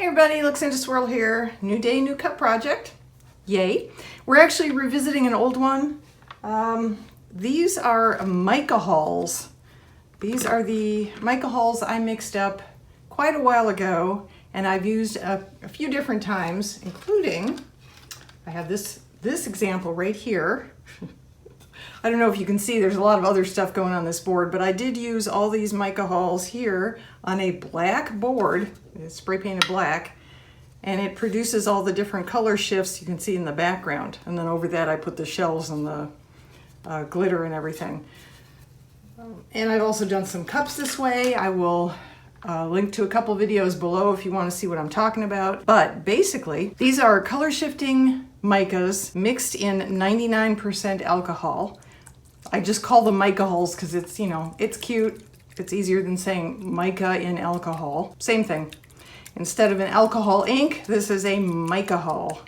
Hey everybody, Luxinda Swirl here. New day, new cup project. Yay. We're actually revisiting an old one. These are Mica-Hols. These are the Mica-Hols I mixed up quite a while ago, and I've used a few different times, including, I have this example right here. I don't know if you can see, there's a lot of other stuff going on this board, but I did use all these Mica-Hols here on a black board. It's spray painted black, and it produces all the different color shifts you can see in the background. And then over that I put the shells and the glitter and everything. And I've also done some cups this way. I will link to a couple videos below if you want to see what I'm talking about. But basically, these are color shifting micas mixed in 99% alcohol. I just call them Mica-Hols because it's, you know, it's cute. It's easier than saying mica in alcohol. Same thing. Instead of an alcohol ink, this is a Mica-Hol.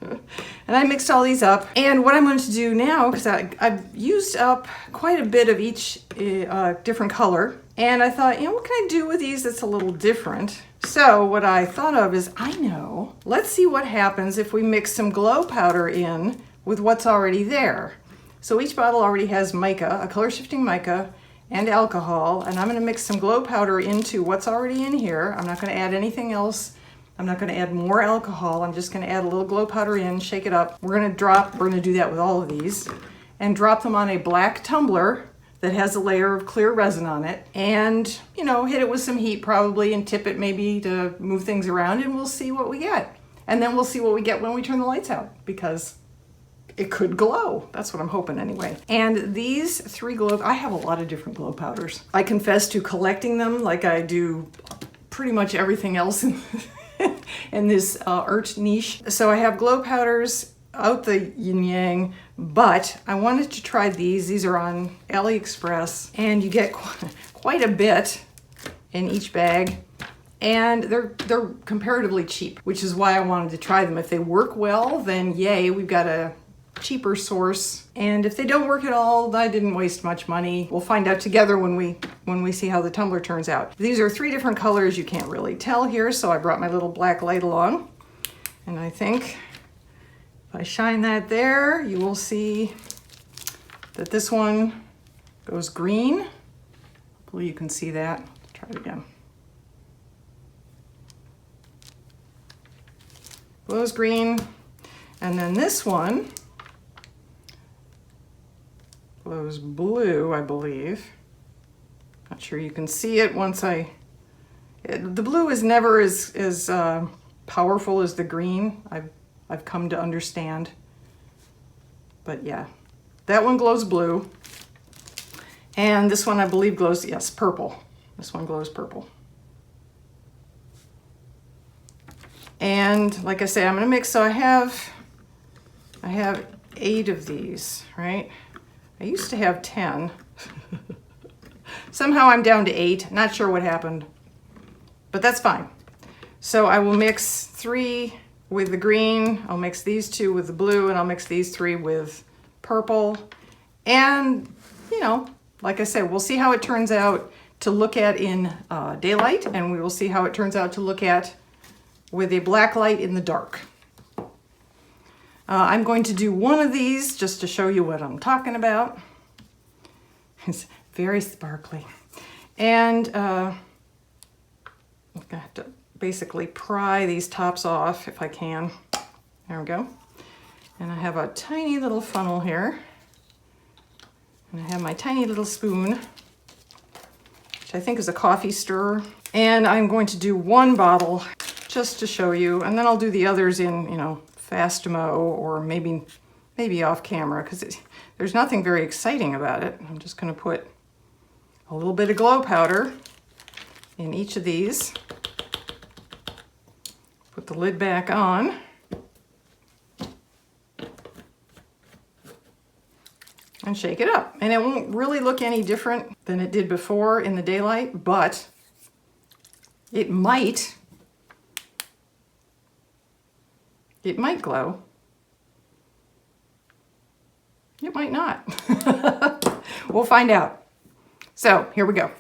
And I mixed all these up. And what I'm going to do now, because I've used up quite a bit of each different color, and I thought, you know, what can I do with these that's a little different? So what I thought of is, I know, let's see what happens if we mix some glow powder in with what's already there. So each bottle already has mica, a color shifting mica, and alcohol, and I'm going to mix some glow powder into what's already in here. I'm not going to add anything else. I'm not going to add more alcohol. I'm just going to add a little glow powder in, shake it up. We're going to do that with all of these, and drop them on a black tumbler that has a layer of clear resin on it, and, you know, hit it with some heat probably and tip it maybe to move things around, and we'll see what we get. And then we'll see what we get when we turn the lights out, because it could glow. That's what I'm hoping anyway. And these three glow, I have a lot of different glow powders. I confess to collecting them like I do pretty much everything else in, in this art niche. So I have glow powders out the yin yang, but I wanted to try these. These are on AliExpress, and you get quite a bit in each bag. And they're comparatively cheap, which is why I wanted to try them. If they work well, then yay, we've got a cheaper source. And if they don't work at all, I didn't waste much money. We'll find out together when we see how the tumbler turns out. These are three different colors. You can't really tell here, so I brought my little black light along. And I think if I shine that there, you will see that this one goes green. Hopefully you can see that. Try it again. Glows green. And then this one glows blue, I believe. Not sure you can see it once the blue is never as powerful as the green. I've come to understand. But yeah, that one glows blue. And this one I believe glows, yes, purple. This one glows purple. And like I say, I'm gonna mix, so I have 8 of these, right? I used to have 10. Somehow I'm down to 8, not sure what happened, but that's fine. So I will mix 3 with the green, I'll mix these 2 with the blue, and I'll mix these 3 with purple. And, you know, like I said, we'll see how it turns out to look at in daylight, and we will see how it turns out to look at with a black light in the dark. I'm going to do one of these just to show you what I'm talking about. It's very sparkly. And I'm gonna have to basically pry these tops off if I can. There we go. And I have a tiny little funnel here. And I have my tiny little spoon, which I think is a coffee stirrer. And I'm going to do one bottle just to show you, and then I'll do the others in, you know, fast mo, or maybe off camera, because there's nothing very exciting about it. I'm just going to put a little bit of glow powder in each of these. Put the lid back on. And shake it up. And it won't really look any different than it did before in the daylight, but it might glow. It might not. We'll find out. So here we go.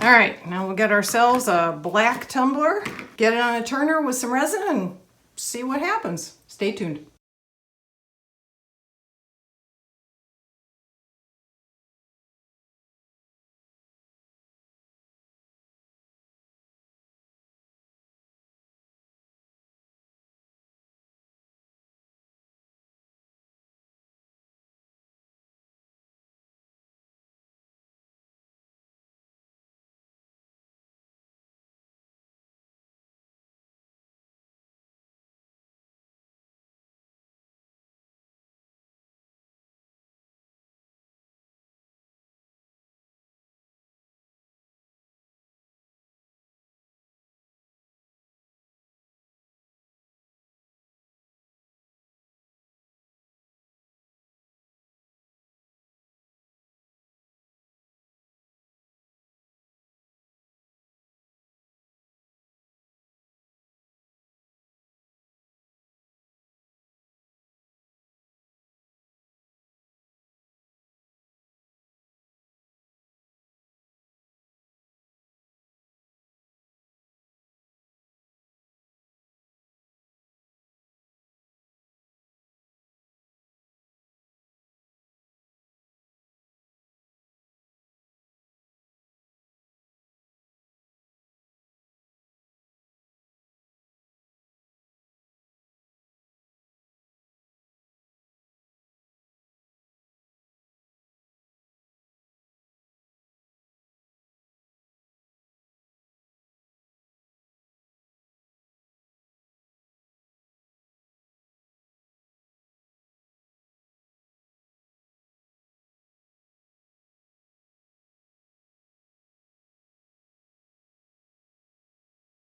All right, now we'll get ourselves a black tumbler, get it on a turner with some resin and see what happens. Stay tuned.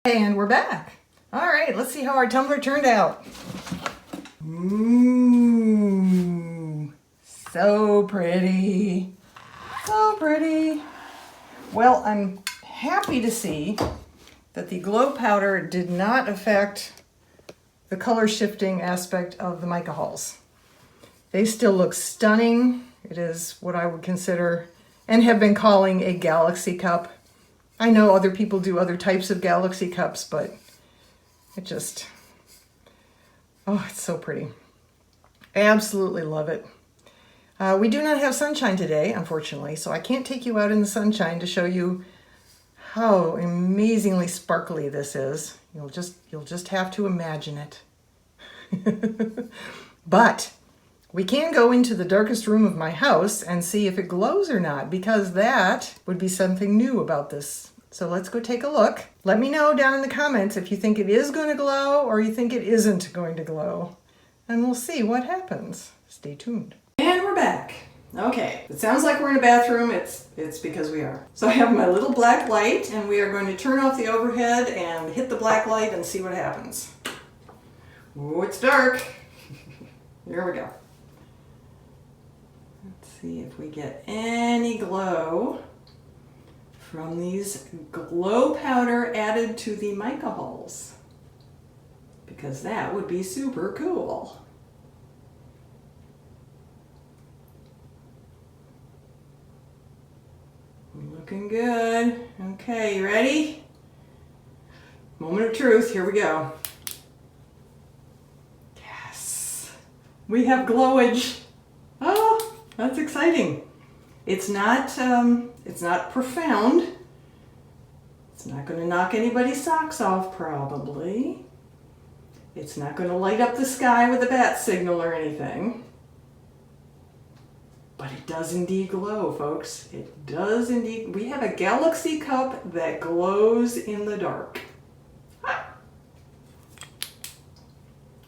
And we're back. All right, let's see how our tumbler turned out. Ooh, so pretty. So pretty. Well, I'm happy to see that the glow powder did not affect the color shifting aspect of the Mica-Hols. They still look stunning. It is what I would consider and have been calling a galaxy cup. I know other people do other types of galaxy cups, but it just, oh, it's so pretty. Absolutely love it. We do not have sunshine today, unfortunately, so I can't take you out in the sunshine to show you how amazingly sparkly this is. You'll just have to imagine it. But we can go into the darkest room of my house and see if it glows or not, because that would be something new about this. So let's go take a look. Let me know down in the comments if you think it is going to glow or you think it isn't going to glow. And we'll see what happens. Stay tuned. And we're back. Okay, it sounds like we're in a bathroom. It's because we are. So I have my little black light and we are going to turn off the overhead and hit the black light and see what happens. Oh, it's dark. Here we go. Let's see if we get any glow from these glow powder added to the Mica-Hols, because that would be super cool. Looking good. Okay, you ready? Moment of truth, here we go. Yes, we have glowage. Oh, that's exciting. It's not profound. It's not going to knock anybody's socks off, probably. It's not going to light up the sky with a bat signal or anything. But it does indeed glow, folks. It does indeed. We have a galaxy cup that glows in the dark. Ah.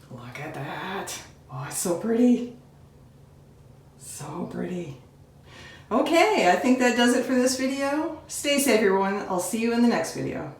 Look at that. Oh, it's so pretty. So pretty. Okay, I think that does it for this video. Stay safe, everyone. I'll see you in the next video.